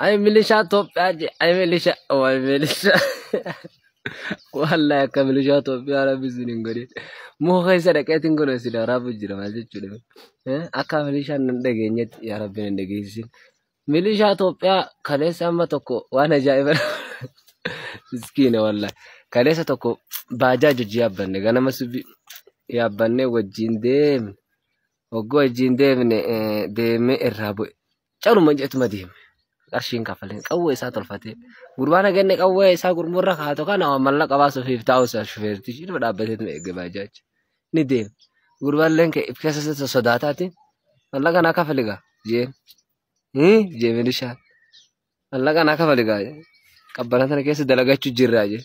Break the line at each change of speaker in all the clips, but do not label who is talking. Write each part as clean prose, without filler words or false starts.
أي ميليشيا توب أي ميليشيا أو أي ميليشيا والله يا كميليشيا توب يا ربي سنين قريب مو خيسة ركعتين قلنا سيدا رابو جرا ما تجوا أكا ميليشيا ندقينيت يا ربي ندقيسين ميليشيا توب يا كنيسة ما تكو وأنا جايب مسكينة والله كنيسة تكو باجاج جيابني أنا ما سبي يابني وجين ديم وجين ديم ديم الرابو قالوا ما جت مديم قرشين كفلين قوي سات الفتي قربانا جنك قوي سا قرمرة خاتو كان عملنا قباس في فتاوس شفير تيجي بدا بديت من باجاج نديم قربان لينك إبكاسة صداتاتي الله كان كفليغا جين جين ميليشيا الله كان كفليغا قبنا تنا كيس دلغاچو جيراجي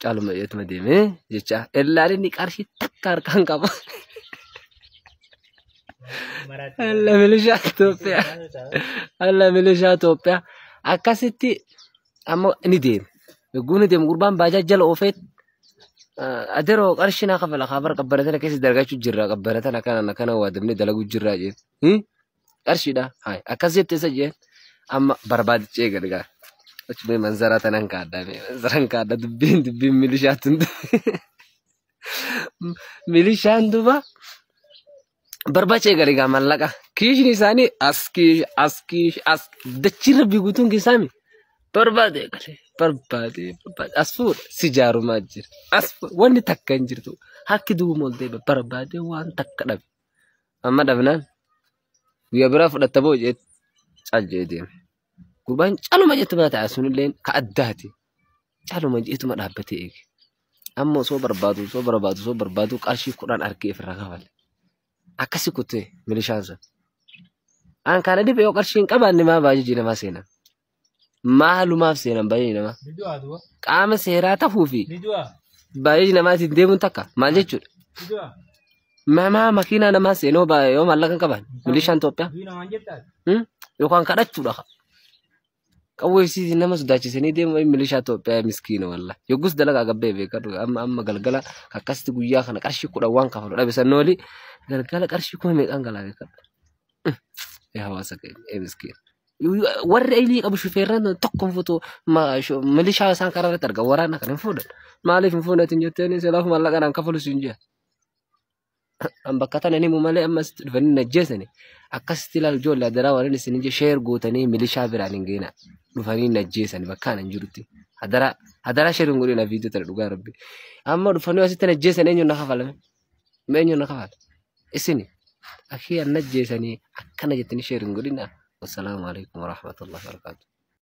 قالوا ما جت مديم جچا إلا ني قرشي تكار كان قبا الله ميليشيا توبيا الله ميليشيا توبيا أكاسيتي أما نديم يقول نديم قربان باجاج جل أوفيت أدرو قرشنا خفلا خبر قبرتنا كيس درجة جرا قبرتنا كان وادمني دلقو جرا جين قرشي ده هاي أكاسيتي سجين أما برباد شيء كذا أشوف منظرات أنا كادا منظران كادا دبين ميليشياتون ميليشيان دوبا برباچه गरेगा मल्लका किश निसानी अस्कीश दच्चिर बिगुतुन के सामी बर्बादे असफूर सिजारू माजिर असफूर वनी तक्कन जिरतु हक्की दु मोलते बर्बादे वान तक्कदब amma dabnan wiya bira fudata boje ajjeede guban caluma jetu bata asunilleen ka addati caluma jetu ma dhabbate eeg amma soo barbaadu qarshi kudan arkee ifra kafal akkasi kutte milishaansa an kana dibe yo qarshin qabanni ma baaji nama seena maalumaaf seenan baaji nama qaama seeraa tafuufi baaji nama deemun takka maal jechuudha mama makina nama seeno ba yo mallakan qaban milishaan Itoophiyaa yookaan kadhachuudha qawweesi nama sodaachisanii deemu milishaa Itoophiyaa miskiina wallah yoggus dalaga gabbee beekadu amma galgala akkasitti guyyaa kana qarshii kudha waan kafalu dhabe sannooli galgala qarshii kuma meeqaan galaa beekadu yaa hawaasa kee miskiina warri ayilii qabu shufeerran tokko fuutu milishaa isaan karaa irratti arga waraana kan hin fuudhan maaliif hin fuudhatin jetteeni silaaf mallaqaan kafalu siin jea bakka tana ni mumale amma dhufanii najjeesani akkasitti ilaal ijoollee adaraa warreen isin ije sheer gootanii milishaa biraan hin geena dhufanii najjeesani bakka anan jirutti adaraa sheerin godhina viidiyoo tana dhugaa rabbi amma dhufanii asitti najjeesani eenyuun na kafalame eenyuun na kafala isini akhi an najjeesanii akkana jettanii sheerin godhina wassalaamu alaikum warahmatullahi wabarakatuh